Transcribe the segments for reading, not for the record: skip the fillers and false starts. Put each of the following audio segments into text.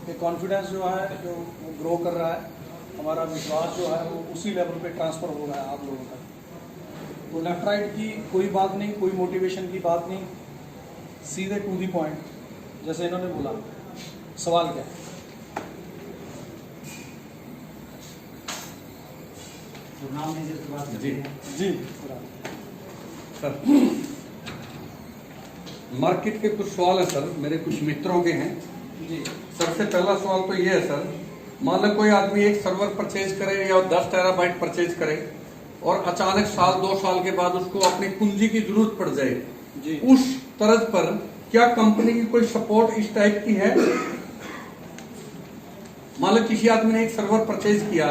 कि कॉन्फिडेंस जो है जो वो ग्रो कर रहा है, हमारा विश्वास जो है वो उसी लेवल पे ट्रांसफ़र हो रहा है आप लोगों तक। तो लेफ्ट राइट की कोई बात नहीं, कोई मोटिवेशन की बात नहीं, सीधे टू दी पॉइंट जैसे इन्होंने बोला। सवाल क्या है? तो नाम मैनेजर की बात जी जी सर, मार्केट के कुछ सवाल है सर, मेरे कुछ मित्रों के हैं जी। सबसे पहला सवाल तो ये है सर, मान लो कोई आदमी एक सर्वर परचेज करे या 10 टेराबाइट परचेज करे और अचानक साल 2 साल के बाद उसको अपनी पूंजी की जरूरत पड़ जाए जी। उस तरज पर क्या कंपनी की कोई सपोर्ट इस टाइप की है? मान लो किसी आदमी ने एक सर्वर परचेज किया,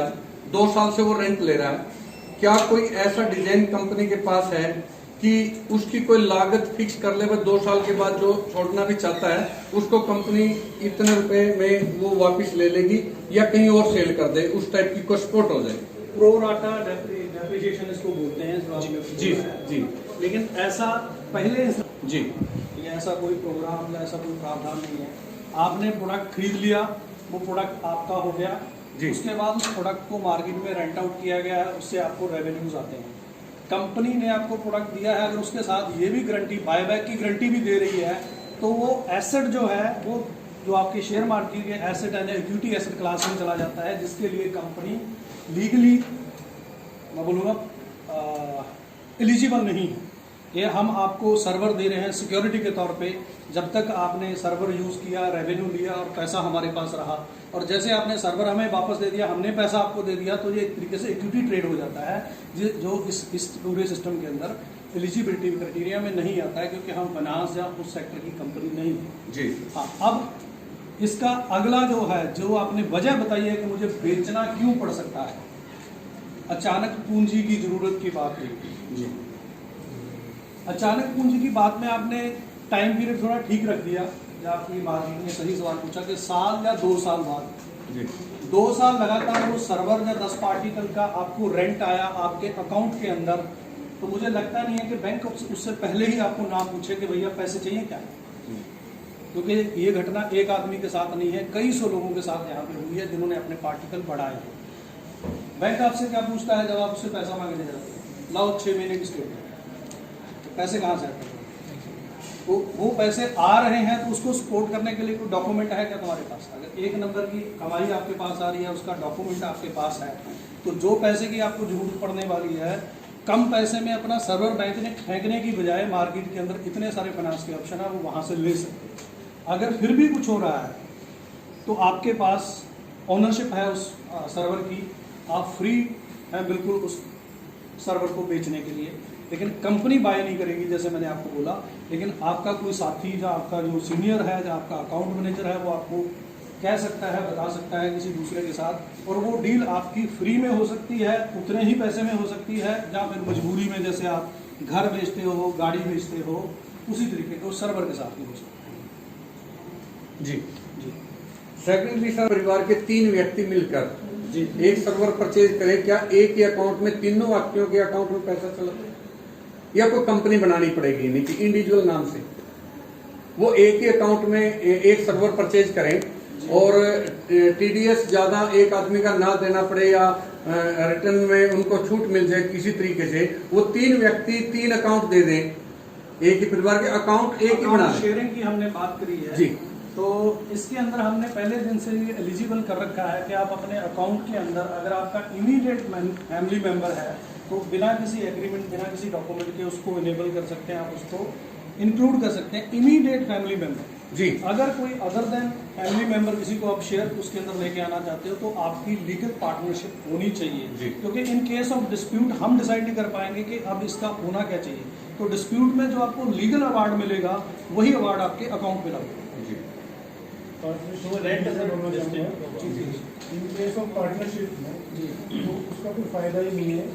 2 साल से वो रेंट ले रहा है, क्या कोई ऐसा डिजाइन कंपनी के पास है कि उसकी कोई लागत फिक्स कर ले, 2 साल के बाद जो छोड़ना भी चाहता है उसको कंपनी इतने रुपए में वो वापस ले लेगी या कहीं और सेल कर दे, उस टाइप की कोई सपोर्ट हो जाए? प्रो राटा डेप्रिसिएशन इसको बोलते हैं जो आपने जी जी। लेकिन ऐसा पहले जी ये ऐसा कोई प्रोग्राम या ऐसा कोई प्रावधान नहीं है। आपने प्रोडक्ट खरीद लिया, वो प्रोडक्ट आपका हो गया जी। उसके बाद उस प्रोडक्ट को मार्केट में रेंट आउट किया गया है, उससे आपको रेवेन्यूज आते हैं। कंपनी ने आपको प्रोडक्ट दिया है, अगर उसके साथ ये भी गारंटी, बायबैक की गारंटी भी दे रही है, तो वो एसेट जो है वो जो आपके शेयर मार्केट के एसेट है, इक्विटी एसेट क्लास में चला जाता है, जिसके लिए कंपनी लीगली मैं बोलूँगा एलिजिबल नहीं है। ये हम आपको सर्वर दे रहे हैं सिक्योरिटी के तौर पे, जब तक आपने सर्वर यूज़ किया, रेवेन्यू लिया और पैसा हमारे पास रहा, और जैसे आपने सर्वर हमें वापस दे दिया, हमने पैसा आपको दे दिया, तो ये एक तरीके से इक्विटी ट्रेड हो जाता है, जो इस पूरे सिस्टम के अंदर एलिजिबिलिटी क्राइटेरिया में नहीं आता है, क्योंकि हम फाइनेंस या उस सेक्टर की कंपनी नहीं है जी। हाँ, अब इसका अगला जो है, जो आपने वजह बताई है कि मुझे बेचना क्यों पड़ सकता है, अचानक पूंजी की जरूरत की बात हुई जी। अचानक पूंजी की बात में आपने टाइम पीरियड थोड़ा ठीक रख दिया, या आपकी मार्केट ने सही सवाल पूछा कि साल या 2 साल बाद जी। 2 साल लगातार वो सर्वर या 10 पार्टिकल का आपको रेंट आया आपके अकाउंट के अंदर, तो मुझे लगता नहीं है कि बैंक उससे पहले ही आपको ना पूछे कि भैया पैसे चाहिए क्या, क्योंकि ये घटना एक आदमी के साथ नहीं है, कई सौ लोगों के साथ यहाँ पे हुई है जिन्होंने अपने पार्टिकल बढ़ाए हैं। बैंक आपसे क्या पूछता है जब आप उससे पैसा मांगने जाते हैं? लाओ 6 महीने की स्टेटमेंट, तो पैसे कहाँ से आते हैं? तो वो पैसे आ रहे हैं तो उसको सपोर्ट करने के लिए कोई डॉक्यूमेंट है क्या तुम्हारे पास? अगर 1 नंबर की कमाई आपके पास आ रही है, उसका डॉक्यूमेंट आपके पास है, तो जो पैसे की आपको जरूरत पड़ने वाली है, कम पैसे में अपना सर्वर बैंक ने फेंकने की बजाय मार्केट के अंदर इतने सारे फाइनेंस के ऑप्शन है, वो वहाँ से ले सकते हैं। अगर फिर भी कुछ हो रहा है तो आपके पास ओनरशिप है उस सर्वर की, आप फ्री हैं बिल्कुल उस सर्वर को बेचने के लिए, लेकिन कंपनी बाय नहीं करेगी जैसे मैंने आपको बोला, लेकिन आपका कोई साथी या आपका जो सीनियर है या आपका अकाउंट मैनेजर है वो आपको कह सकता है, बता सकता है किसी दूसरे के साथ, और वो डील आपकी फ्री में हो सकती है, उतने ही पैसे में हो सकती है, या फिर मजबूरी में जैसे आप घर बेचते हो, गाड़ी बेचते हो, उसी तरीके के उस सर्वर के साथ भी हो सकता है। जी जी सेकेंडली सर, परिवार के 3 व्यक्ति मिलकर जी एक सर्वर परचेज करें, क्या एक ही अकाउंट में तीनों व्यक्तियों के अकाउंट में पैसा चला या कोई कंपनी बनानी पड़ेगी, नहीं कि इंडिविजुअल नाम से वो एक ही अकाउंट में एक सर्वर परचेज करें और टीडीएस ज्यादा एक आदमी का ना देना पड़े या रिटर्न में उनको छूट मिल जाए किसी तरीके से, वो 3 व्यक्ति 3 अकाउंट दे दें, एक ही परिवार के अकाउंट एक ही बना लें? शेयरिंग की हमने बात करी है जी, तो इसके अंदर हमने पहले दिन से ये एलिजिबल कर रखा है कि आप अपने अकाउंट के अंदर अगर आपका इमीडिएट फैमिली मेंबर है तो बिना किसी एग्रीमेंट, बिना किसी डॉक्यूमेंट के उसको इनेबल कर सकते हैं, आप उसको इंक्लूड कर सकते हैं इमीडिएट फैमिली मेंबर जी। अगर कोई अदर देन फैमिली मेंबर किसी को आप शेयर उसके अंदर लेके आना चाहते हो तो आपकी लीगल पार्टनरशिप होनी चाहिए जी। क्योंकि इन केस ऑफ डिस्प्यूट हम डिसाइड नहीं कर पाएंगे कि अब इसका होना क्या चाहिए, तो डिस्प्यूट में जो आपको लीगल अवार्ड मिलेगा वही अवार्ड आपके अकाउंट में लगेगा। इन केस ऑफ पार्टनरशिप में तो उसका कोई फायदा ही नहीं है,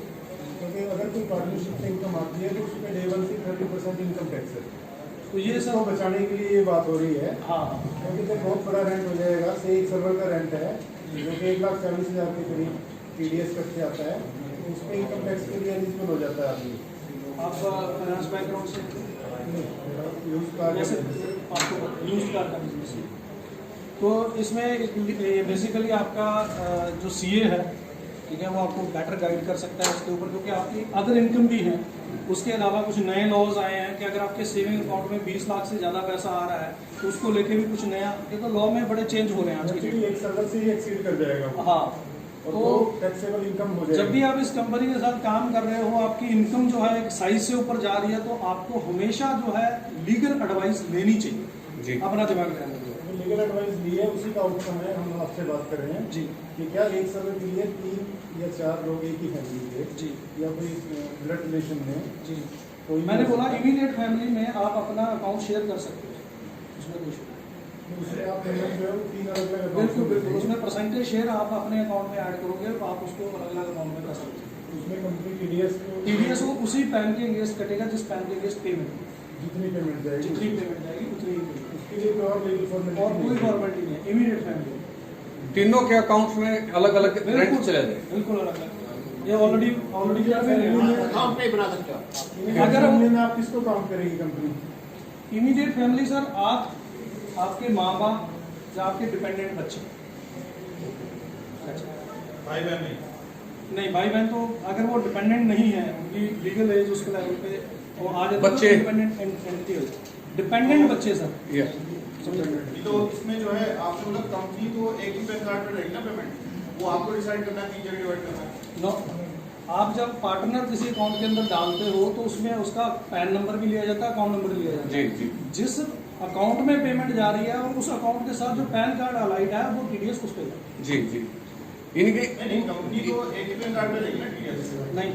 क्योंकि अगर कोई पार्टनरशिप से इनकम आती है तो उस पर डे 1 से 30% इनकम टैक्स है, तो ये इसको सब बचाने के लिए ये बात हो रही है। हाँ क्योंकि तो बहुत बड़ा रेंट हो जाएगा, से एक सर्वर का रेंट है जो कि 1,40,000 के करीब टीडीएस कट के आता है, तो उस पर इनकम टैक्स के लिए एलिजिबल हो जाता है आदमी। आप फाइनेंस बैकग्राउंड से यूज कार जैसे आपको यूज कार का बिजनेस है तो इसमें बेसिकली आपका जो सीए है, ठीक है, वो आपको बेटर गाइड कर सकता है इसके ऊपर, क्योंकि आपकी अदर इनकम भी है। उसके अलावा कुछ नए लॉज आए हैं कि अगर आपके सेविंग अकाउंट में 20 लाख से ज़्यादा पैसा आ रहा है तो उसको लेके भी कुछ नया, ये तो लॉ में बड़े चेंज हो रहे हैं आज की डेट एक्चुअली एक सर्वर से ही एक्सीड कर जाएगा में। हाँ, और तो टैक्सेबल इनकम हो जाएगी। जब भी आप इस कंपनी के साथ काम कर रहे हो, आपकी इनकम जो है एक साइज से ऊपर जा रही है, तो आपको हमेशा जो है लीगल एडवाइस लेनी चाहिए जी। अपना दिमाग लगाने के लिए। लीगल एडवाइस ली है, उसी का आउटकम है हम आपसे बात कर रहे हैं जी कि क्या एक सर्वर के लिए 3 या 4 लोग एक ही फैमिली के जी या कोई ब्लड रिलेशन में जी कोई मैंने बोला इमीडिएट फैमिली में आप अपना अकाउंट शेयर कर सकते हो, उसमें कोई इशू नहीं। दूसरे आप पेमेंट जो है वो 3 अलग अलग बिल्कुल बिल्कुल, उसमें परसेंटेज शेयर आप अपने अकाउंट में ऐड करोगे तो आप उसको अलग अलग अकाउंट में कर सकते हो। उसमें कंपनी टीडीएस टीडीएस को उसी पैन के अगेंस्ट कटेगा जिस पैन के अगेंस्ट पेमेंट, जितनी पेमेंट जाएगी जितनी पेमेंट जाएगी उतनी ही payment। उसके लिए कोई और लीगल और कोई फॉर्मेलिटी फॉर्मेलिटी नहीं है, इमीडिएट फैमिली तीनों के अकाउंट्स में अलग अलग रेंट चले जाए। बिल्कुल अलग अलग। ये ऑलरेडी क्या कर रहे हैं। अकाउंट पे ही बना सकते हो। अगर अगर फैमिली में आप किसको काउंट करेगी कंपनी? इमीडिएट फैमिली सर, आप, आपके माँ बाप या आपके डिपेंडेंट बच्चे। भाई बहन नहीं, भाई बहन तो अगर वो डिपेंडेंट नहीं है, उनकी लीगल एज उसके लेवल पे वो आ जाते बच्चे। डिपेंडेंट एंटिटी हो जाए। डिपेंडेंट बच्चे सर, यस। नहीं तो इसमें जो है आपने बोला कंपनी तो एक ही पैन कार्ड पे रहेगी ना पेमेंट, वो आपको डिसाइड करना है 3 जगह डिवाइड करना है। नो, आप जब पार्टनर किसी अकाउंट के अंदर डालते हो तो उसमें उसका पैन नंबर भी लिया जाता है, अकाउंट नंबर भी लिया जाता है। जी जी। जिस अकाउंट में पेमेंट जा रही है और उस अकाउंट के साथ जो पैन कार्ड अलाइड है वो टीडीएस उस पे जाएगा। जी जी। इनके नहीं कंपनी तो एक ही पैन कार्ड पे रहेगी ना टीडीएस। नहीं,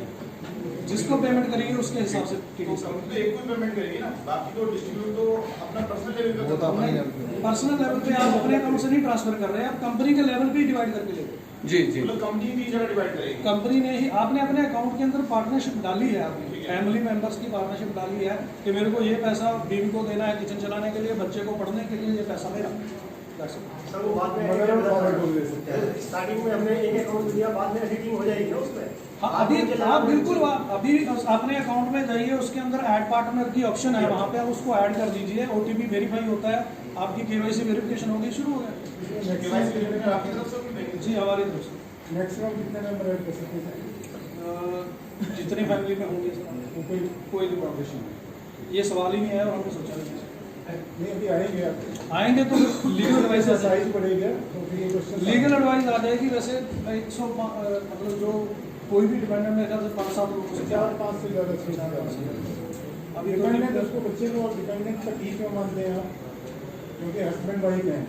जिसको पेमेंट करेगी उसके हिसाब से तो टीडीएस कंपनी तो एक को पेमेंट करेगी ना, बाकी तो डिस्ट्रीब्यूट तो अपना पर्सनल लेवल पे करता है। पर्सनल लेवल पे आप अपने अकाउंट से नहीं ट्रांसफर कर रहे हैं, आप कंपनी के लेवल पे ही डिवाइड करके ले रहे हो। जी जी। मतलब कंपनी भी जगह डिवाइड करेगी। कंपनी ने ही, आपने अपने अकाउंट के अंदर पार्टनरशिप डाली है, आपने फैमिली मेंबर्स की पार्टनरशिप डाली है कि मेरे को ये पैसा बीवी को देना है किचन चलाने के लिए, बच्चे को पढ़ने के लिए, ये पैसा मेरा। सर वो बाद में मगर हम फॉरवर्ड बोल दे सकते हैं। स्टार्टिंग में हमने एक अकाउंट दिया, बाद में एडिटिंग हो जाएगी ना उसमें। हाँ, अभी आप बिल्कुल अभी अपने अकाउंट में जाइए, उसके अंदर ऐड पार्टनर की ऑप्शन है, वहाँ पे आप उसको ऐड कर दीजिए, ओटीपी वेरीफाई होता है, आपकी केवाईसी वेरिफिकेशन होगी, शुरू हो गया। केवाईसी करने में आपकी तरफ से भी देंगे। जी, हमारी तरफ से मैक्सिमम कितने मेंबर ऐड कर सकते हैं? जितनी फैमिली में होंगे कोई भी प्रॉब्लम नहीं, ये सवाल ही नहीं है और हमने सोचा नहीं है। नहीं अभी आएंगे आप आएंगे तो लीगल एडवाइस आ जाएगी, साइज बढ़ेगा तो फिर ये क्वेश्चन लीगल एडवाइस आ जाएगी। वैसे 100 मतलब जो कोई भी डिपेंडेंट मेरे ख्याल से 5-7 लोगों से 4-5 से ज़्यादा चीज़ है। अभी डिपेंडेंट उसको बच्चे को और डिपेंडेंट का ठीक क्यों मानते हैं आप? क्योंकि हस्बैंड वाइफ हैं,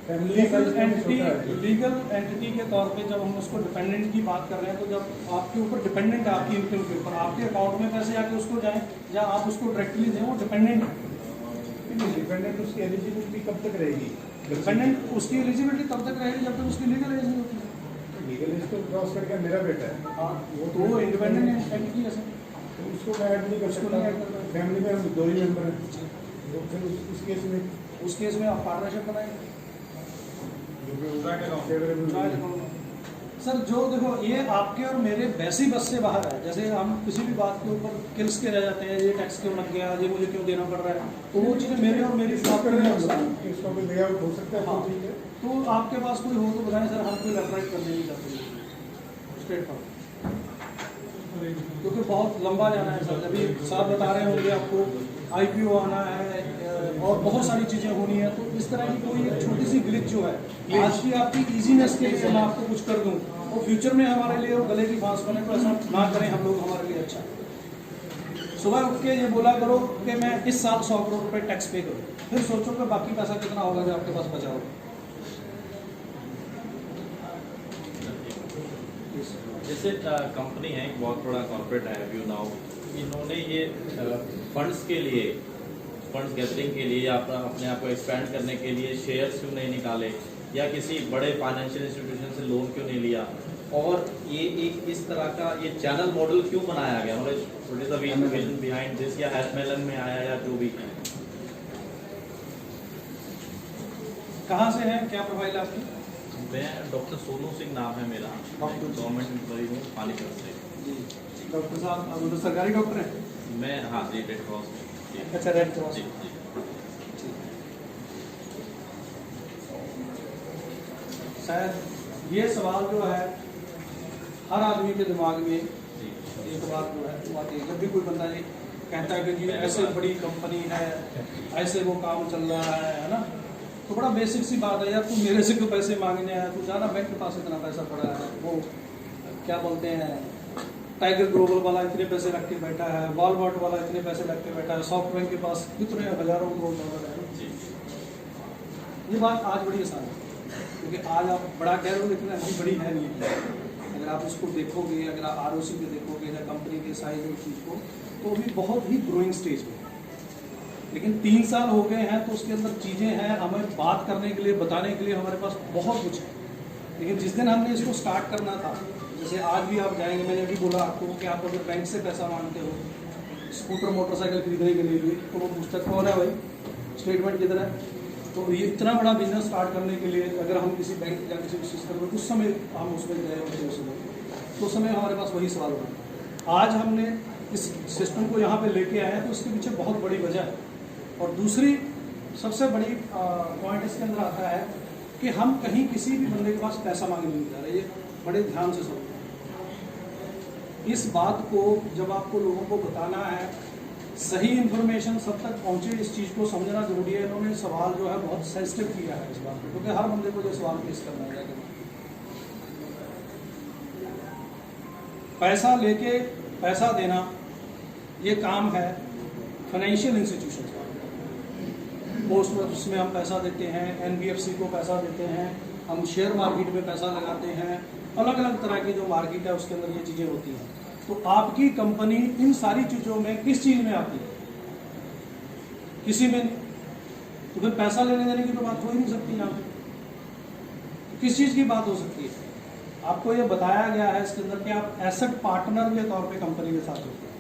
फैमिली लीगल एंटिटी के तौर पे जब हम उसको डिपेंडेंट की बात कर रहे हैं, तो जब आपके ऊपर डिपेंडेंट है, आपकी इनकम के ऊपर, आपके अकाउंट में पैसे आके उसको जाए या आप उसको डायरेक्टली दें, वो डिपेंडेंट है। डिपेंडेंट उसकी एलिजिबिलिटी कब तक रहेगी? डिपेंडेंट उसकी एलिजिबिलिटी तब तक रहेगी जब तक उसकी लीगल एज नहीं होती। लीगल एज को क्रॉस करके मेरा बेटा है, हाँ, तो वो इंडिपेंडेंट एंटिटी है सर। तो उसको मैं ऐड नहीं कर उसको सकता। नहीं add कर सकते। फैमिली में हम 2 ही मेंबर हैं, तो फिर उस केस में उस केस में आप पार्टनरशिप बनाएंगे। Joint account। फेवरेबल सर जो देखो, ये आपके और मेरे वैसी बस से बाहर है। जैसे हम किसी भी बात के ऊपर किल्स के रह जाते हैं, ये टैक्स क्यों लग गया, ये मुझे क्यों देना पड़ रहा है, तो वो चीज़ें मेरे और मेरी इसका आपके करने लिए हम इसका कोई वे आउट हो सकता है हाँ। तो ठीक है। तो आपके पास कोई हो तो बताएं सर, हम कोई लेफ्ट करने नहीं चाहते स्ट्रेट फॉरवर्ड, क्योंकि बहुत लंबा जाना है सर। अभी साहब बता रहे होंगे आपको IPO आना है और बहुत सारी चीज़ें होनी है, तो इस तरह की कोई एक छोटी सी ग्लिच जो है आज की आपकी इजीनेस के लिए मैं आपको कुछ कर दूं और फ्यूचर में हमारे लिए वो गले की फांस बने, तो ऐसा ना करें हम लोग, हमारे लिए अच्छा है। सुबह उठ के ये बोला करो कि मैं इस साल 100 करोड़ रुपए टैक्स पे करूँ, फिर सोचो कि बाकी पैसा कितना होगा जो आपके पास बचा होगा। जैसे कंपनी है, एक बहुत बड़ा कॉर्पोरेट है व्यू नाउ, इन्होंने ये फंड्स के लिए, फंड्स गैदरिंग के लिए या अपने आप को एक्सपैंड करने के लिए शेयर्स क्यों नहीं निकाले या किसी बड़े फाइनेंशियल इंस्टीट्यूशन से लोन क्यों नहीं लिया, और ये एक इस तरह का ये चैनल मॉडल क्यों बनाया गया, मतलब what is the vision behind this, या एसएमएलएन में आया या जो भी है? कहाँ से है, क्या प्रोफाइल है आपकी? मैं डॉक्टर सोनू सिंह नाम है मेरा, गवर्नमेंट एम्प्लॉई हूँ पानीपत से। डॉक्टर साहब आप उधर सरकारी डॉक्टर हैं? मैं हाँ जी, रेड क्रॉस में। अच्छा, रेड क्रॉस। जी जी। शायद ये सवाल जो है हर आदमी के दिमाग में एक बात जो है वो आती है जब भी कोई बंदा ये कहता है कि जी ऐसे बड़ी कंपनी है, ऐसे वो काम चल रहा है ना, तो बड़ा बेसिक सी बात है यार, तू मेरे से क्यों पैसे मांगने आया, तू जाना बैंक के पास इतना पैसा पड़ा है, वो क्या बोलते हैं टाइगर ग्लोबल वाला इतने पैसे रख के बैठा है, वॉलमार्ट वाला इतने पैसे रख के बैठा है, सॉफ्टबैंक के पास कितने हजारों करोड़ डॉलर है। ये बात आज बड़ी आसान है क्योंकि आज आप बड़ा कह रहे हो लेकिन अभी बड़ी है नहीं। अगर आप उसको देखोगे, अगर आप ROC पे देखोगे या कंपनी के साइज और चीज़ को, तो अभी बहुत ही ग्रोइंग स्टेज में है। लेकिन 3 साल हो गए हैं तो उसके अंदर चीज़ें हैं, हमें बात करने के लिए, बताने के लिए हमारे पास बहुत कुछ है। लेकिन जिस दिन हमने इसको स्टार्ट करना था, जैसे आज भी आप जाएंगे, मैंने अभी बोला आपको कि आप अगर बैंक से पैसा मांगते हो स्कूटर मोटरसाइकिल खरीदने के लिए भी, तो वो पूछता कौन है भाई, स्टेटमेंट किधर है। तो ये इतना बड़ा बिजनेस स्टार्ट करने के लिए अगर हम किसी बैंक या किसी सिस्टम में उस समय हम उसमें गए होते उस समय, तो उस समय हमारे पास वही सवाल होगा। आज हमने इस सिस्टम को यहाँ पे लेके आए हैं तो इसके पीछे बहुत बड़ी वजह है। और दूसरी सबसे बड़ी पॉइंट इसके अंदर आता है कि हम कहीं किसी भी बंदे के पास पैसा मांगने नहीं जा रहे। ये बड़े ध्यान से सुनो, इस बात को जब आपको लोगों को बताना है, सही इन्फॉर्मेशन सब तक पहुंचे, इस चीज़ को समझना जरूरी है। इन्होंने सवाल जो है बहुत सेंसिटिव किया है इस बात को, क्योंकि हर बंदे को जो सवाल पेश करना है पैसा लेके पैसा देना, ये काम है फाइनेंशियल इंस्टीट्यूशन का। पोस्ट ऑफिस में हम पैसा देते हैं, NBFC को पैसा देते हैं, हम शेयर मार्केट में पैसा लगाते हैं, अलग अलग तरह की जो मार्केट है उसके अंदर ये चीज़ें होती हैं। तो आपकी कंपनी इन सारी चीज़ों में किस चीज़ में आती है? किसी में नहीं। तो फिर पैसा लेने देने की तो बात हो ही नहीं सकती यहाँ पे। किस चीज़ की बात हो सकती है? आपको ये बताया गया है इसके अंदर कि आप एसेट पार्टनर के तौर पे कंपनी के साथ होते हैं।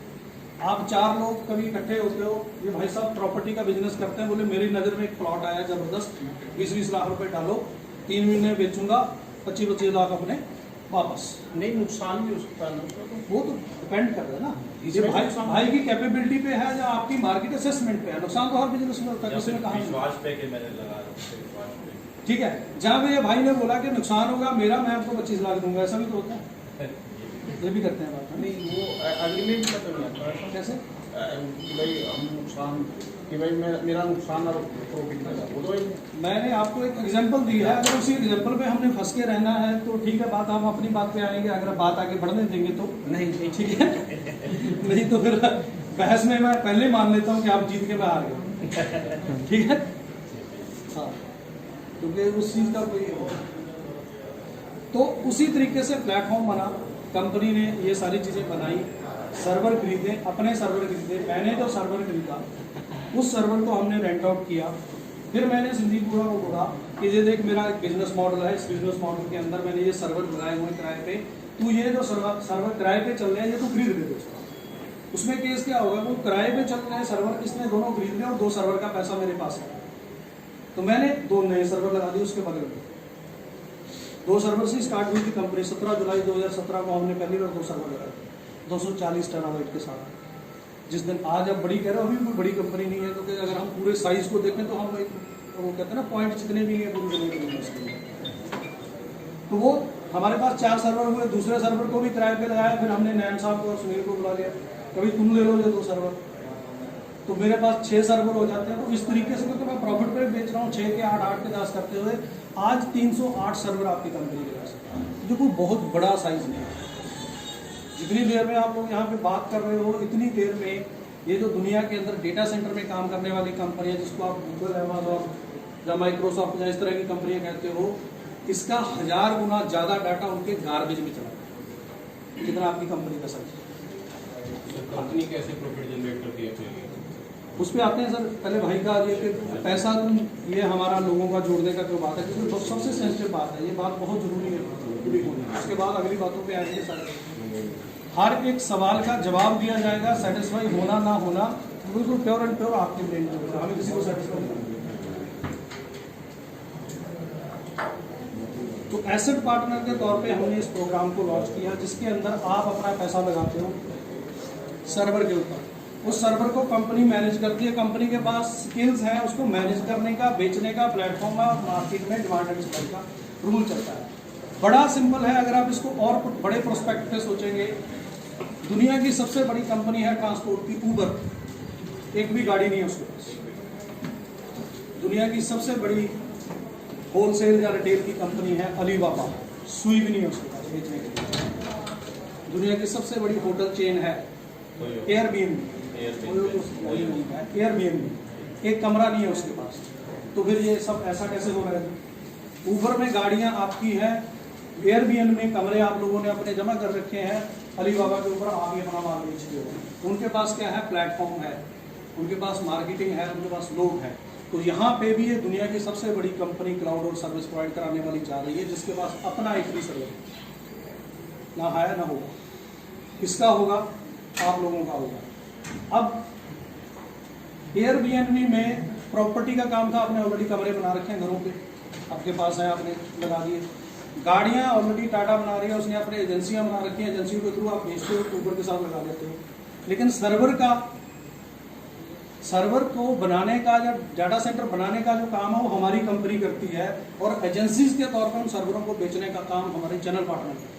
आप 4 लोग कभी इकट्ठे होते हो, ये भाई साहब प्रॉपर्टी का बिजनेस करते हैं, बोले मेरी नज़र में एक प्लॉट आया जबरदस्त, 20-20 लाख रुपए डालो, 3 महीने बेचूंगा, 25-25 लाख अपने वापस। नहीं, नुकसान भी हो सकता है ना, वो तो डिपेंड कर रहा है ना, ये भाई की कैपेबिलिटी पे है या आपकी मार्केट असेसमेंट पे है। नुकसान तो हर बिजनेस में होता है, किसी ने कहा विश्वास पे के मैंने लगा विश्वास पे। ठीक है, जहाँ पे ये भाई ने बोला कि नुकसान होगा मेरा, मैं आपको 25 लाख दूंगा, ऐसा भी तो होता है, ये भी करते हैं बात। नहीं वो एग्रीमेंट का तो नहीं आता है। कैसे कि भाई हम नुकसान, कि भाई मेरा नुकसान और प्रॉफिट का, वो तो मैंने आपको एक एग्जांपल दिया है, अगर उसी एग्जांपल पे हमने फंस के रहना है तो ठीक है, बात हम अपनी बात पे आएंगे, अगर बात आगे बढ़ने देंगे तो नहीं ठीक है। नहीं तो फिर बहस में मैं पहले मान लेता हूँ कि आप जीत के मैं हार गए, ठीक है। हाँ, क्योंकि उस चीज़ का कोई तो उसी तरीके से प्लेटफॉर्म बना, कंपनी ने ये सारी चीज़ें बनाई, सर्वर खरीदे, अपने सर्वर खरीदे, मैंने जो सर्वर खरीदा उस सर्वर को हमने रेंट आउट किया। फिर मैंने संदीपुरा को बोला कि ये देख मेरा एक बिजनेस मॉडल है, इस बिजनेस मॉडल के अंदर मैंने ये सर्वर लगाए हुए किराए पे, तू ये जो सर्वर किराए पे चल रहे हैं ये तू खरीद ले। उसमें केस क्या होगा, वो किराए पे चल रहे हैं सर्वर, इसने दोनों खरीद लिया और 2 सर्वर का पैसा मेरे पास है, तो मैंने 2 नए सर्वर लगा दिए उसके बगल में। 2 सर्वर से स्टार्ट हुई थी कंपनी। 17 जुलाई 2017 को हमने पहली बार 2 सर्वर लगाए, 240 टर्नओवर के साथ। जिस दिन आज आप बड़ी कह रहे हो, अभी कोई बड़ी कंपनी नहीं है, क्योंकि अगर हम पूरे साइज को देखें तो हम एक वो कहते हैं ना पॉइंट जितने भी हैं पूरी दुनिया के लिए। तो वो हमारे पास 4 सर्वर हुए, दूसरे सर्वर को भी किराए पे लगाया, फिर हमने नैन साहब को और सुनील को बुला लिया, कभी तुम ले लो ये 2 सर्वर, तो मेरे पास 6 सर्वर हो जाते हैं। तो इस तरीके से क्योंकि मैं प्रॉफिट पे बेच रहा हूँ, 6 के 8, 8 के 10 करते हुए आज 308 सर्वर आपकी कंपनी के पास है, जो कोई बहुत बड़ा साइज नहीं है। जितनी देर में आप लोग यहाँ पे बात कर रहे हो, इतनी देर में ये जो दुनिया के अंदर डेटा सेंटर में काम करने वाली कंपनियाँ, जिसको आप गूगल, अमेजॉन या माइक्रोसॉफ्ट या इस तरह की कंपनियाँ कहते हो, इसका 1000 गुना ज़्यादा डाटा उनके गार्बेज में चला है, जितना आपकी कंपनी का साइज। कंपनी कैसे प्रॉफिट जनरेट करती है अपने लिए? उस पर आते हैं सर। पहले भाई का ये कि पैसा ये हमारा लोगों का जोड़ने का जो बात है, क्योंकि सबसे सेंसिटिव बात है, ये बात बहुत जरूरी है। उसके बाद अगली बातों पे आएंगे सर। हर एक सवाल का जवाब दिया जाएगा, सेटिस्फाई होना ना होना बिल्कुल प्योर एंड प्योर आपके ब्रेन में होगा, हमें किसी को सेटिस्फाई नहीं। तो एसेट पार्टनर के तौर पे हमने इस प्रोग्राम को लॉन्च किया, जिसके अंदर आप अपना पैसा लगाते हो सर्वर के ऊपर। उस सर्वर को कंपनी मैनेज करती है, कंपनी के पास स्किल्स हैं उसको मैनेज करने का, बेचने का, प्लेटफॉर्म और मार्केट में डिमांड एंड सप्लाई का रूल चलता है। बड़ा सिंपल है, अगर आप इसको और बड़े प्रोस्पेक्ट पे सोचेंगे, दुनिया की सबसे बड़ी कंपनी है ट्रांसपोर्ट की ऊबर, एक भी गाड़ी नहीं है उसके पास। दुनिया की सबसे बड़ी होलसेल या रिटेल की कंपनी है अलीबाबा, सुई भी नहीं है उसके पास बेचने के लिए। दुनिया की सबसे बड़ी होटल चेन है एयरबीएनबी, एक कमरा नहीं है उसके पास। तो फिर ये सब ऐसा कैसे हो रहा है? ऊबर में गाड़ियां आपकी हैं, एयरबीएनबी में कमरे आप लोगों ने अपने जमा कर रखे हैं, अलीबाबा के ऊपर आप ये अपना माल बेच रहे हो। उनके पास क्या है? प्लेटफॉर्म है, उनके पास मार्केटिंग है, उनके पास लोग हैं। तो यहाँ पे भी ये दुनिया की सबसे बड़ी कंपनी क्लाउड और सर्विस प्रोवाइड कराने वाली जा रही है, जिसके पास अपना एक भी सर्वर ना है ना होगा। किसका होगा? आप लोगों का होगा। अब एयरबीएनबी में प्रॉपर्टी का काम था, आपने ऑलरेडी कमरे बना रखे हैं घरों पे, आपके पास है, आपने लगा दिए। गाड़ियां ऑलरेडी टाटा बना रही है, उसने अपने एजेंसियां बना रखी हैं, एजेंसियों के थ्रू आप भेजते हो, ऊबर के साथ लगा देते हो। लेकिन सर्वर को बनाने का या डाटा सेंटर बनाने का जो काम है वो हमारी कंपनी करती है, और एजेंसीज के तौर पर उन सर्वरों को बेचने का काम हमारे चैनल पार्टनर करते हैं।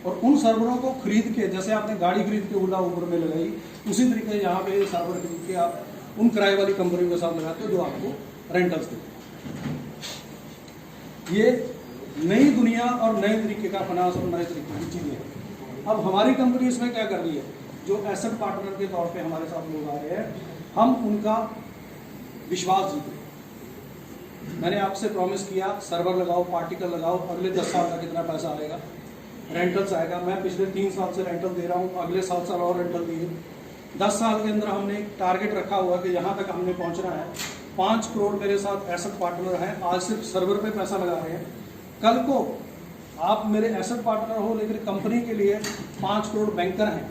और उन सर्वरों को खरीद के, जैसे आपने गाड़ी खरीद के ओला ऊबर में लगाई, उसी तरीके से यहाँ पे सर्वर खरीद के आप उन किराए वाली कंपनियों के साथ लगाते हो जो आपको रेंटल्स देते हैं। ये नई दुनिया और नए तरीके का फाइनेंस और नए तरीके की चीजें हैं। अब हमारी कंपनी इसमें क्या कर रही है? जो एसेट पार्टनर के तौर पे हमारे साथ लोग आ रहे हैं, हम उनका विश्वास जीते। मैंने आपसे प्रॉमिस किया, सर्वर लगाओ, पार्टिकल लगाओ, अगले 10 साल का कितना पैसा आएगा, रेंटल्स आएगा। मैं पिछले 3 साल से रेंटल दे रहा हूँ, अगले 7 साल और रेंटल दिए। 10 साल के अंदर हमने एक टारगेट रखा हुआ कि यहाँ तक हमने पहुँचना है। 5 करोड़ मेरे साथ एसेट पार्टनर हैं, आज सिर्फ सर्वर पे पैसा लगा रहे हैं। कल को आप मेरे एसेट पार्टनर हो, लेकिन कंपनी के लिए 5 करोड़ बैंकर हैं,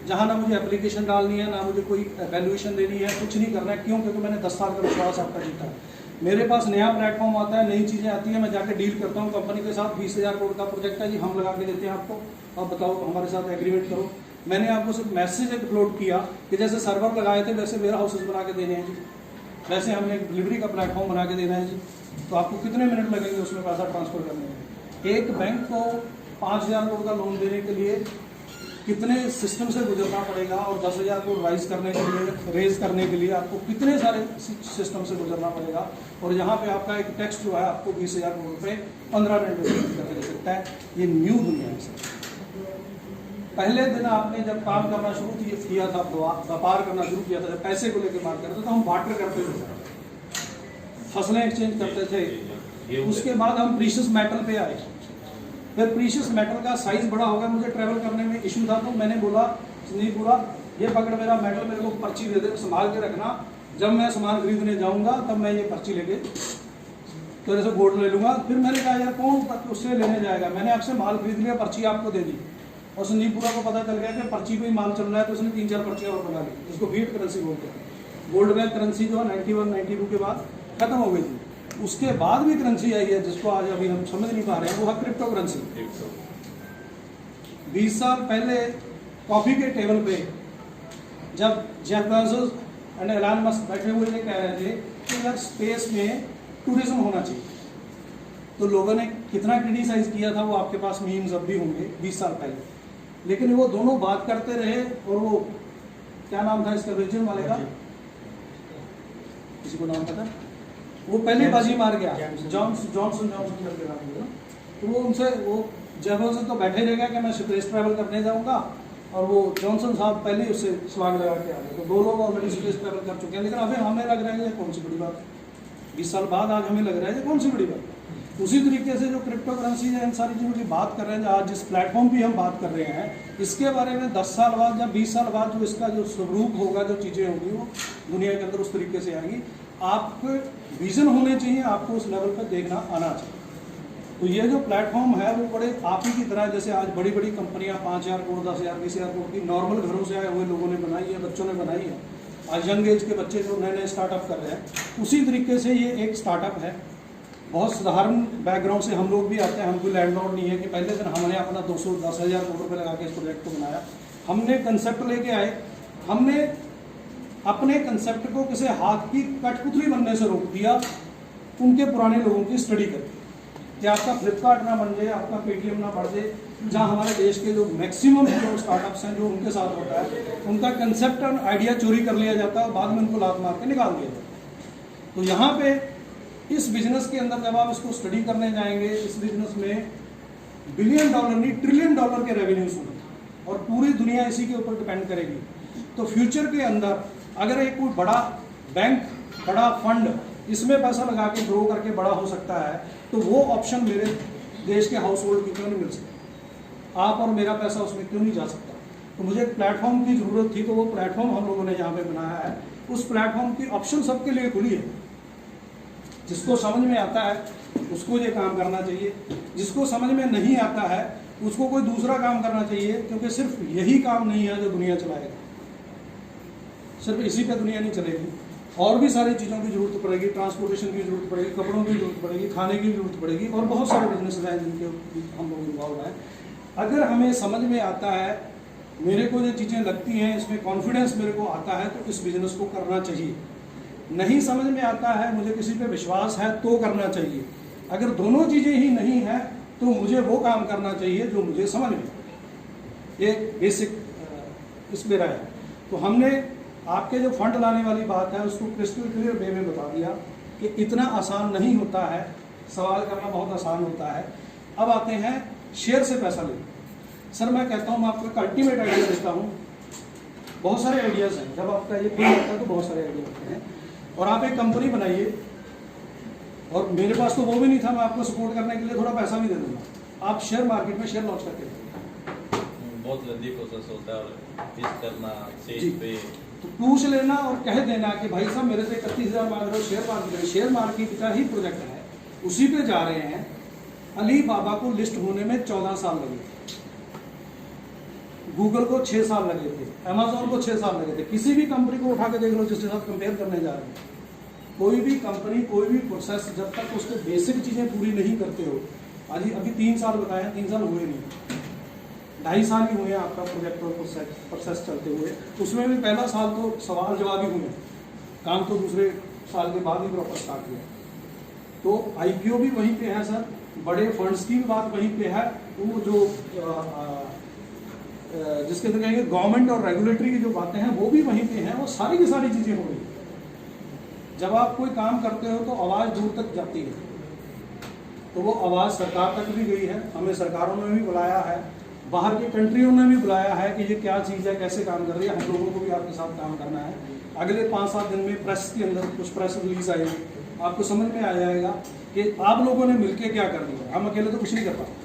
जहाँ ना मुझे एप्लीकेशन डालनी है, ना मुझे कोई वैल्यूएशन देनी है, कुछ नहीं करना है। क्यों? क्योंकि मैंने 10 साल का विश्वास आपका जीता है। मेरे पास नया प्लेटफॉर्म आता है, नई चीज़ें आती हैं, मैं जाके डील करता हूँ कंपनी के साथ। 20,000 करोड़ का प्रोजेक्ट है जी, हम लगा के देते हैं आपको, आप बताओ हमारे साथ एग्रीमेंट करो। मैंने आपको सिर्फ मैसेज अपलोड किया कि जैसे सर्वर लगाए थे वैसे वेयर हाउसेज बना के देने हैं जी, वैसे हमने एक डिलीवरी का प्लेटफॉर्म बना के देना है जी। तो आपको कितने मिनट लगेंगे उसमें पैसा ट्रांसफर करने में? एक बैंक को 5,000 करोड़ का लोन देने के लिए कितने सिस्टम से गुजरना पड़ेगा, और 10,000 को रेज करने के लिए आपको कितने सारे सिस्टम से गुजरना पड़ेगा। और यहाँ पे आपका एक टेक्स्ट जो है आपको 20,000 करोड़ रुपये 15 मिनट में करके दे सकता है। ये न्यू दुनिया है सर। पहले दिन आपने जब काम करना शुरू किया था, व्यापार करना शुरू किया था, जब पैसे को लेकर बात करते थे, तो हम बार्टर करते थे, फसलें एक्सचेंज करते थे। उसके बाद हम प्रीशियस मेटल पे आए, फिर प्रीशियस मेटल का साइज बड़ा हो गया, मुझे ट्रैवल करने में इशू था। तो मैंने बोला, संदीप बोला, ये पकड़ मेरा मेटल, मेरे को पर्ची दे दे, संभाल के रखना, जब मैं सामान खरीदने जाऊंगा तब मैं ये पर्ची लेके तेरे से गोल्ड ले लूंगा। फिर मैंने कहा यार कौन उससे लेने जाएगा, मैंने आपसे माल खरीद लिया, पर्ची आपको दे दी। और संदीप पूरा को पता चल गया कि पर्ची पे ही माल चल रहा है, तो उसने 3-4 पर्चियाँ और बना ली, जिसको फिएट करेंसी बोलते हैं। गोल्ड बैक करेंसी जो 91-92 के बाद खत्म हो गई थी। उसके बाद भी करेंसी आई है जिसको आज अभी हम समझ नहीं पा रहे हैं, वो है क्रिप्टो करेंसी। 20 साल पहले कॉफी के टेबल पे जब Jeff Bezos and Elon Musk बैठे हुए थे, कह रहे थे कि यार स्पेस में टूरिज्म होना चाहिए, तो लोगों ने कितना क्रिटिसाइज किया था, वो आपके पास मीम्स अब भी होंगे 20 साल पहले। लेकिन वो दोनों बात करते रहे, और वो क्या नाम था इसका बेल्जियम वाले का, किसी को नाम पता? वो पहले बाजी मार गया, जॉनसन करके नाम है। तो वो उनसे, वो जेफरसन तो बैठे रह गया कि मैं स्पेस ट्रैवल करने जाऊंगा, और वो जॉनसन साहब पहले उससे स्वाग लगा के आ गए। तो 2 लोग ऑलरेडी स्पेस ट्रैवल कर चुके हैं, लेकिन अभी हमें लग रहा है ये कौन सी बड़ी बात है। 20 साल बाद आज हमें लग रहा है ये कौन सी बड़ी बात। उसी तरीके से जो क्रिप्टो करेंसी है, इन सारी चीज़ों की बात कर रहे हैं, आज जिस प्लेटफॉर्म की हम बात कर रहे हैं, इसके बारे में 10 साल बाद या 20 साल बाद जो इसका जो स्वरूप होगा, जो चीज़ें होंगी, वो दुनिया के अंदर उस तरीके से आएगी। आपको विजन होने चाहिए, आपको उस लेवल पर देखना आना चाहिए। तो ये जो प्लेटफॉर्म है वो बड़े आप ही की तरह, जैसे आज बड़ी बड़ी कंपनियां 5,000 करोड़ 10,000 20,000 करोड़ की नॉर्मल घरों से आए हुए लोगों ने बनाई है, बच्चों ने बनाई है, आज यंग एज के बच्चे जो नए नए स्टार्टअप कर रहे हैं, उसी तरीके से ये एक स्टार्टअप है। बहुत साधारण बैकग्राउंड से हम लोग भी आते हैं, हम कोई लैंडलॉर्ड नहीं है कि पहले दिन हमने अपना 210,000 करोड़ रुपये लगा के इस प्रोजेक्ट को बनाया। हमने कंसेप्ट लेके आए, हमने अपने कंसेप्ट को किसी हाथ की कठपुतली बनने से रोक दिया, उनके पुराने लोगों की स्टडी करके कि आपका फ्लिपकार्ट ना बन जाए, आपका पेटीएम ना बढ़ जाए, जहाँ हमारे देश के जो मैक्सिमम जो स्टार्टअप्स हैं जो उनके साथ होता है, उनका कंसेप्ट और आइडिया चोरी कर लिया जाता है और बाद में उनको लात मार के निकाल दिया जाता है। तो यहाँ पे इस बिजनेस के अंदर जब आप इसको स्टडी करने जाएंगे, इस बिजनेस में बिलियन डॉलर नहीं ट्रिलियन डॉलर के रेवेन्यूज होंगे और पूरी दुनिया इसी के ऊपर डिपेंड करेगी। तो फ्यूचर के अंदर अगर एक कोई बड़ा बैंक, बड़ा फंड इसमें पैसा लगा के ग्रो करके बड़ा हो सकता है, तो वो ऑप्शन मेरे देश के हाउस होल्ड को क्यों नहीं मिल सकता? आप और मेरा पैसा उसमें क्यों नहीं जा सकता? तो मुझे एक प्लेटफॉर्म की ज़रूरत थी, तो वो प्लेटफॉर्म हम लोगों ने यहाँ पे बनाया है। उस प्लेटफॉर्म की ऑप्शन सबके लिए खुली है। जिसको समझ में आता है उसको ये काम करना चाहिए, जिसको समझ में नहीं आता है उसको कोई दूसरा काम करना चाहिए, क्योंकि सिर्फ यही काम नहीं है जो दुनिया चलाएगा। सिर्फ इसी पे दुनिया नहीं चलेगी, और भी सारी चीज़ों की जरूरत पड़ेगी, ट्रांसपोर्टेशन की जरूरत पड़ेगी, कपड़ों की जरूरत पड़ेगी, खाने की जरूरत पड़ेगी, और बहुत सारे बिजनेस हैं जिनके हम लोग इन्वॉल्व हैं। अगर हमें समझ में आता है, मेरे को जो चीज़ें लगती हैं, इसमें कॉन्फिडेंस मेरे को आता है, तो इस बिजनेस को करना चाहिए। नहीं समझ में आता है, मुझे किसी पे विश्वास है तो करना चाहिए। अगर दोनों चीज़ें ही नहीं है तो मुझे वो काम करना चाहिए जो मुझे समझ में। ये बेसिक इसमें रहा है। तो हमने आपके जो फंड लाने वाली बात है उसको क्रिस्टल क्लियर वे में बता दिया कि इतना आसान नहीं होता है, सवाल करना बहुत आसान होता है। अब आते हैं शेयर से पैसा लेना। सर मैं कहता हूँ, मैं आपको एक अल्टीमेट आइडिया देता हूँ। बहुत सारे आइडियाज़ हैं, जब आपका ये खुल जाता है तो बहुत सारे आइडिया होते हैं। और आप एक कंपनी बनाइए, और मेरे पास तो वो भी नहीं था, मैं आपको सपोर्ट करने के लिए थोड़ा पैसा भी दे दूँगा। आप शेयर मार्केट में शेयर लॉन्च करके देंगे, बहुत लंबी प्रोसेस होता है और पिच करना जी। स्टेज पे। तो पूछ लेना और कह देना कि भाई साहब मेरे से 31,000 मांग रहे हो शेयर मार्केट में। शेयर मार्केट का ही प्रोजेक्ट है, उसी पे जा रहे हैं। अली बाबा को लिस्ट होने में 14 साल लगे थे, गूगल को 6 साल लगे थे, अमेजोन को 6 साल लगे थे। किसी भी कंपनी को उठा के देख लो जिसके साथ कंपेयर करने जा रहे हैं। कोई भी कंपनी, कोई भी प्रोसेस, जब तक उसके बेसिक चीज़ें पूरी नहीं करते हो, अभी 3 साल बताए, 3 साल हुए नहीं, 2.5 साल ही हुए हैं आपका प्रोजेक्ट और प्रोसेस चलते हुए। उसमें भी पहला साल तो सवाल जवाब ही हुए, काम तो दूसरे साल के बाद ही प्रॉपर स्टार्ट हुआ। तो IPO भी वहीं पे है सर, बड़े फंड्स की भी बात वहीं पे है। वो जो जिसके अंदर कहेंगे गवर्नमेंट और रेगुलेटरी की जो बातें हैं वो भी वहीं पे हैं। वो सारी की सारी चीज़ें हो रही हैं। जब आप कोई काम करते हो तो आवाज़ दूर तक जाती है, तो वो आवाज़ सरकार तक भी गई है। हमें सरकारों ने भी बुलाया है, बाहर की कंट्रियों ने भी बुलाया है कि ये क्या चीज़ है, कैसे काम कर रही है। हम लोगों को भी आपके साथ काम करना है। अगले 5-7 दिन में प्रेस के अंदर कुछ प्रेस रिलीज आएगी, आपको समझ में आ जाएगा कि आप लोगों ने मिलकर क्या कर दिया। हम अकेले तो कुछ नहीं कर पाते।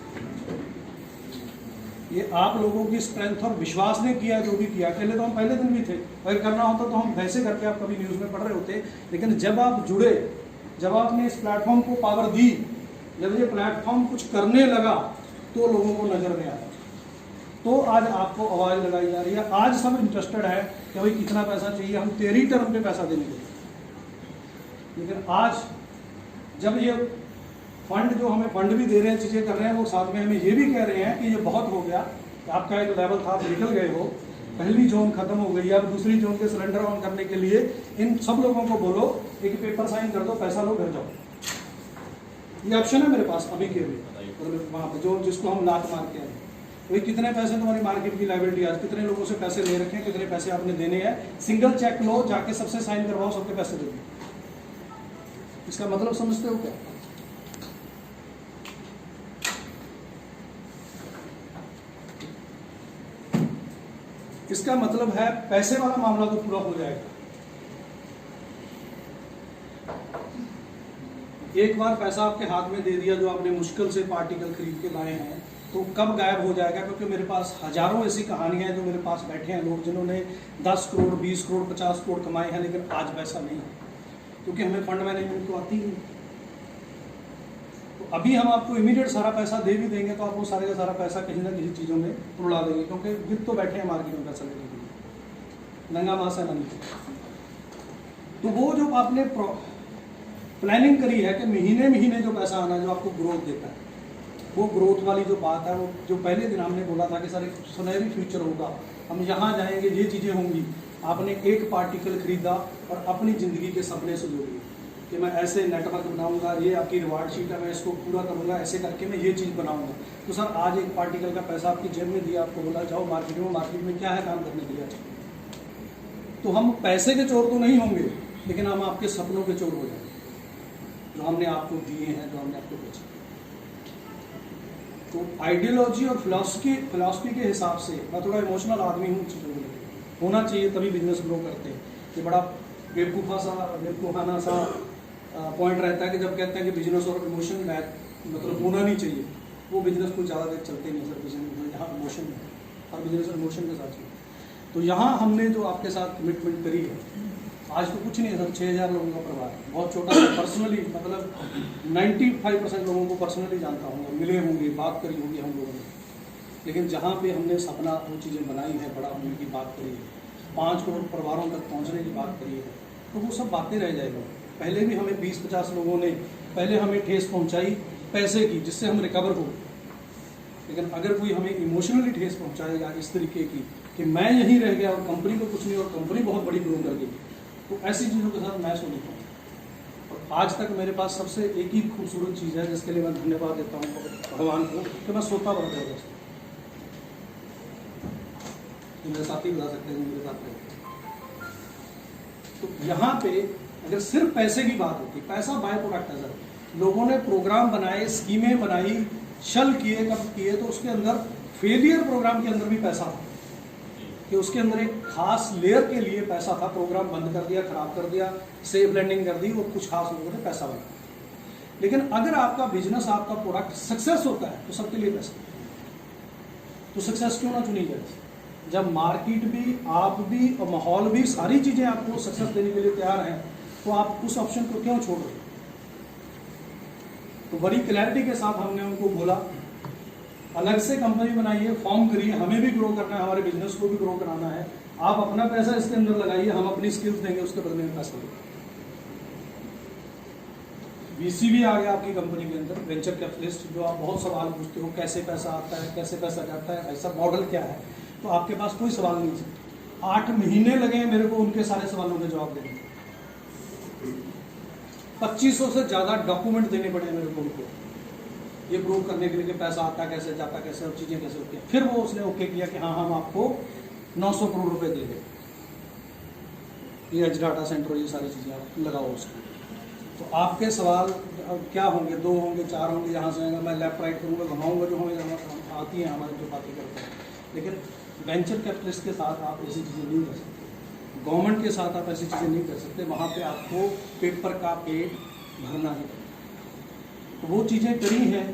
ये आप लोगों की स्ट्रेंथ और विश्वास ने किया जो भी किया। अकेले तो हम पहले दिन भी थे, अगर करना होता तो हम वैसे करके आप कभी न्यूज़ में पढ़ रहे होते। लेकिन जब आप जुड़े, जब आपने इस प्लेटफॉर्म को पावर दी, जब ये प्लेटफॉर्म कुछ करने लगा, तो लोगों को नजर में आया, तो आज आपको आवाज़ लगाई जा रही है। आज सब इंटरेस्टेड है कि भाई कितना पैसा चाहिए, हम तेरी टर्म पे पैसा देने के। लेकिन आज जब ये फंड जो हमें फंड भी दे रहे हैं, चीज़ें कर रहे हैं, वो साथ में हमें ये भी कह रहे हैं कि ये बहुत हो गया, कि आपका एक लेवल था, आप निकल गए हो, पहली जोन खत्म हो गई, अब दूसरी जोन के सिलेंडर ऑन करने के लिए इन सब लोगों को बोलो एक पेपर साइन कर दो, पैसा लो, घर जाओ। ये ऑप्शन है मेरे पास अभी के लिए। वहाँ पर जो जिसको हम लात मार के आए, वही कितने पैसे तुम्हारी मार्केट की लाइबिलिटी, आज कितने लोगों से पैसे ले रखे हैं, कितने पैसे आपने देने हैं, सिंगल चेक लो, जाके सबसे साइन करवाओ, सबके पैसे दे दो। इसका मतलब समझते हो क्या? इसका मतलब है पैसे वाला मामला तो पूरा हो जाएगा। एक बार पैसा आपके हाथ में दे दिया जो आपने मुश्किल से पार्टिकल खरीद के लाए हैं, तो कब गायब हो जाएगा? क्योंकि मेरे पास हजारों ऐसी कहानियां हैं जो मेरे पास बैठे हैं लोग जिन्होंने 10 करोड़ 20 करोड़ 50 करोड़ कमाए हैं, लेकिन आज पैसा नहीं है, क्योंकि हमें फंड मैनेजमेंट तो आती ही नहीं। तो अभी हम आपको इमीडिएट सारा पैसा दे भी देंगे तो आप वो सारे का सारा पैसा कहीं ना किसी चीज़ों में उड़ा देंगे, क्योंकि गिर तो बैठे हैं मार्केट में पैसा लेने के लिए, नंगा मासा नहीं। तो वो जो आपने प्लानिंग करी है कि महीने महीने जो पैसा आना है, जो आपको ग्रोथ देता है, वो ग्रोथ वाली जो बात है, वो जो पहले दिन हमने बोला था कि सर एक सुनहरी फ्यूचर होगा, हम यहाँ जाएंगे, ये चीज़ें होंगी, आपने एक पार्टिकल खरीदा और अपनी ज़िंदगी के सपने से जोड़ लिए कि मैं ऐसे नेटवर्क बनाऊंगा, ये आपकी रिवार्ड शीट है, मैं इसको पूरा करूंगा, ऐसे करके मैं ये चीज़ बनाऊंगा। तो सर आज एक पार्टिकल का पैसा आपकी जेब में दिया, आपको बोला जाओ मार्केट में क्या है काम करने के लिए, तो हम पैसे के चोर तो नहीं होंगे, लेकिन हम आपके सपनों के चोर हो जाएंगे जो हमने आपको दिए हैं, जो हमने आपको बेचे। तो आइडियोलॉजी और फिलॉसफी के हिसाब से मैं थोड़ा इमोशनल आदमी हूँ, चीज़ों को लेकर होना चाहिए तभी बिजनेस ग्रो करते हैं। ये बड़ा बेवकूफ़ाना सा पॉइंट रहता है कि जब कहते हैं कि बिजनेस और इमोशन मतलब होना नहीं चाहिए, वो बिजनेस कोई ज़्यादा देर चलते नहीं सर। बिजनेस जहाँ इमोशन है और बिजनेस इमोशन के साथ चलते। तो यहाँ हमने जो आपके साथ कमिटमेंट करी है, आज तो कुछ नहीं है सर, 6000 लोगों का परिवार है, बहुत छोटा सा, पर्सनली मतलब 95% लोगों को पर्सनली जानता हूँ, मिले होंगे, बात करी होगी हम लोगों ने। लेकिन जहाँ पे हमने सपना वो चीज़ें बनाई है, बड़ा होने की बात करी है, 5 करोड़ परिवारों तक पहुँचने की बात करी है, तो वो सब बातें रह जाएगा। पहले भी हमें 20-50 लोगों ने पहले हमें ठेस पहुँचाई पैसे की, जिससे हम रिकवर हो। लेकिन अगर कोई हमें इमोशनली ठेस पहुँचाएगा इस तरीके की कि मैं यहीं रह गया और कंपनी को कुछ नहीं और कंपनी बहुत बड़ी ग्रो कर गई, तो ऐसी चीज़ों के साथ मैं सो नहीं पाऊँ। और आज तक मेरे पास सबसे एक ही खूबसूरत चीज़ है जिसके लिए मैं धन्यवाद देता हूँ भगवान को, कि मैं सोता बड़ा था। मेरे साथी बता सकते हैं मेरे साथ रहते। तो यहाँ पे अगर सिर्फ पैसे की बात होती, पैसा बाय प्रोडक्ट है सर। लोगों ने प्रोग्राम बनाए, स्कीमें बनाई, छल किए, कब किए, तो उसके अंदर फेलियर प्रोग्राम के अंदर भी पैसा था कि उसके अंदर एक खास लेयर के लिए पैसा था। प्रोग्राम बंद कर दिया, खराब कर दिया, सेफ लैंडिंग कर दी और कुछ खास लोगों ने पैसा बनाया। लेकिन अगर आपका बिजनेस, आपका प्रोडक्ट सक्सेस होता है तो सबके लिए पैसा। तो सक्सेस क्यों ना चुनी जाए जब मार्केट भी, आप भी और माहौल भी, सारी चीजें आपको सक्सेस देने के लिए तैयार हैं, तो आप उस ऑप्शन को क्यों छोड़ रहे? तो बड़ी क्लैरिटी के साथ हमने उनको बोला, अलग से कंपनी बनाइए, फॉर्म करिए, हमें भी ग्रो करना है, हमारे बिजनेस को भी ग्रो कराना है, आप अपना पैसा इसके अंदर लगाइए, हम अपनी स्किल्स देंगे, उसके बदले में पैसा देंगे। वीसी भी आ गया आपकी कंपनी के अंदर, वेंचर कैपिटलिस्ट, जो आप बहुत सवाल पूछते हो, कैसे पैसा आता है, कैसे पैसा जाता है, ऐसा मॉडल क्या है, तो आपके पास कोई सवाल नहीं है। 8 महीने लगे मेरे को उनके सारे सवालों के जवाब देने, 2500 से ज़्यादा डॉक्यूमेंट देने पड़े मेरे को उनको, ये प्रूव करने के लिए कि पैसा आता कैसे, जाता कैसे और चीज़ें कैसे होती हैं। फिर वो उसने ओके किया कि हाँ हम आपको 900 करोड़ रुपए दे दें, ये एज डाटा सेंटर, ये सारी चीज़ें आप लगाओ उसको। तो आपके सवाल क्या होंगे, 2 होंगे, 4 होंगे, जहाँ से आएगा मैं लेफ्ट राइट करूँगा, घुमाऊँगा, जो हमें आती हैं, हमारे जो बातें करते हैं। लेकिन वेंचर कैपिटलिस्ट के साथ आप ऐसी चीज़ें नहीं कर सकते, गवर्नमेंट के साथ आप ऐसी चीज़ें नहीं कर सकते। वहाँ पे आपको पेपर का पेट भरना है। तो वो चीज़ें करी हैं।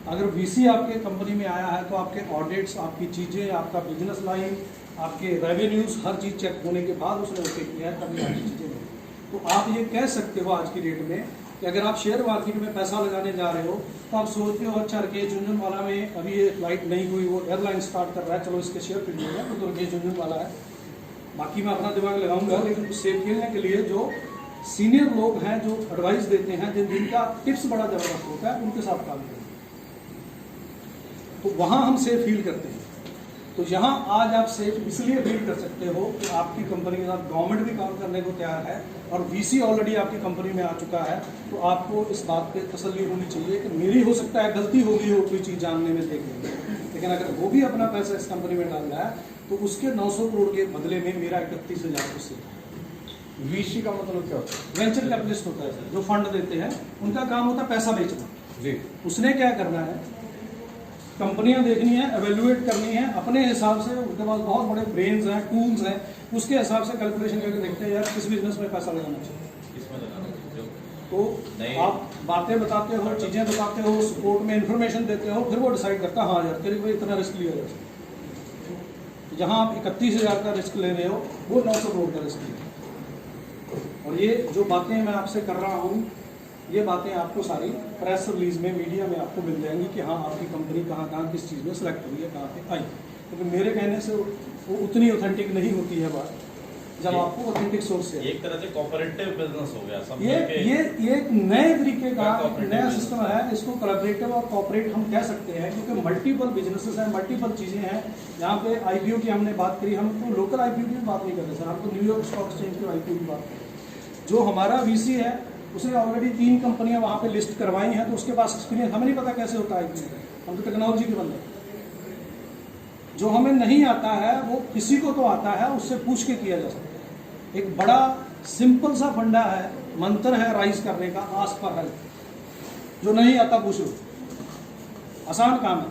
अगर वीसी आपके कंपनी में आया है तो आपके ऑडिट्स, आपकी चीज़ें, आपका बिजनेस लाइन, आपके रेवेन्यूज, हर चीज़ चेक होने के बाद उसने ओके किया है, तभी आपकी चीज़ें होंगी। तो आप ये कह सकते हो आज की डेट में कि अगर आप शेयर मार्केट में पैसा लगाने जा रहे हो तो आप सोचते हो अच्छा राकेश झुनझुनवाला में अभी ये फ्लाइट नहीं हुई, वो एयरलाइन स्टार्ट कर रहा है, चलो इसके शेयर खरीदिएगा, तो राकेश झुनझुनवाला है, बाकी मैं अपना दिमाग लगाऊंगा। लेकिन शेयर खेलने के लिए जो सीनियर लोग हैं, जो एडवाइस देते हैं, जिनका टिप्स बड़ा जबरदस्त होता है, उनके साथ काम करें, तो वहाँ हम सेफ फील करते हैं। तो यहाँ आज आप सेफ इसलिए फील कर सकते हो कि आपकी कंपनी के साथ गवर्नमेंट भी काम करने को तैयार है और वीसी ऑलरेडी आपकी कंपनी में आ चुका है। तो आपको इस बात पे तसल्ली होनी चाहिए कि मेरी हो सकता है गलती होगी हो कोई चीज़ जानने में, देखने में, लेकिन अगर वो भी अपना पैसा इस कंपनी में डाल रहा है तो उसके 900 करोड़ के बदले में मेरा 31,000 उससे। वीसी का मतलब क्या होता है? वेंचर कैपिटलिस्ट होता है सर, जो फंड देते हैं, उनका काम होता है पैसा बेचना जी। उसने क्या करना है, कंपनियां देखनी है, एवेल्युएट करनी है अपने हिसाब से, उसके पास बहुत बड़े ब्रेन्स हैं, टूल्स हैं, उसके हिसाब से कैलकुलेशन करके देखते हैं यार किस बिजनेस में पैसा लगाना चाहिए, किसमें लगाना चाहिए। तो आप बातें बताते हो, चीज़ें बताते हो, सपोर्ट में इंफॉर्मेशन देते हो, फिर वो डिसाइड करता है हाँ यार तेरे को इतना रिस्क लिया जाए। जहाँ आप 31,000 का रिस्क ले रहे हो, वो 900 करोड़ का रिस्क ले। और ये जो बातें मैं आपसे कर रहा हूँ, ये बातें आपको सारी प्रेस रिलीज में, मीडिया में आपको मिल जाएंगी कि हाँ आपकी कंपनी कहाँ कहाँ किस चीज़ में सेलेक्ट हुई है, कहाँ पे आई। क्योंकि मेरे कहने से वो उतनी ऑथेंटिक नहीं होती है बात, जब आपको ऑथेंटिक सोर्स से एक तरह से कोऑपरेटिव बिजनेस हो गया सब ये मिलके। ये एक नए तरीके का Cooperative नया business। सिस्टम है, इसको कोलैबोरेटिव और कॉपरेट हम कह सकते हैं, क्योंकि मल्टीपल बिजनेसेस हैं, मल्टीपल चीज़ें हैं। यहाँ पे आईपीओ की हमने बात करी, हम तो लोकल आईपीओ की बात नहीं कर रहे सर, हम तो न्यूयॉर्क स्टॉक एक्सचेंज के आईपीओ की बात कर रहे हैं। जो हमारा वीसी है उसने ऑलरेडी 3 कंपनियां वहाँ पे लिस्ट करवाई हैं, तो उसके पास एक्सपीरियंस, हमें नहीं पता कैसे होता है आईपीओ, हम तो टेक्नोलॉजी के बंदे हैं। जो हमें नहीं आता है वो किसी को तो आता है, उससे पूछ के किया जा सकता है। एक बड़ा सिंपल सा फंडा है, मंत्र है राइज करने का, आस्क फॉर हेल्प। जो नहीं आता पूछो, आसान काम है।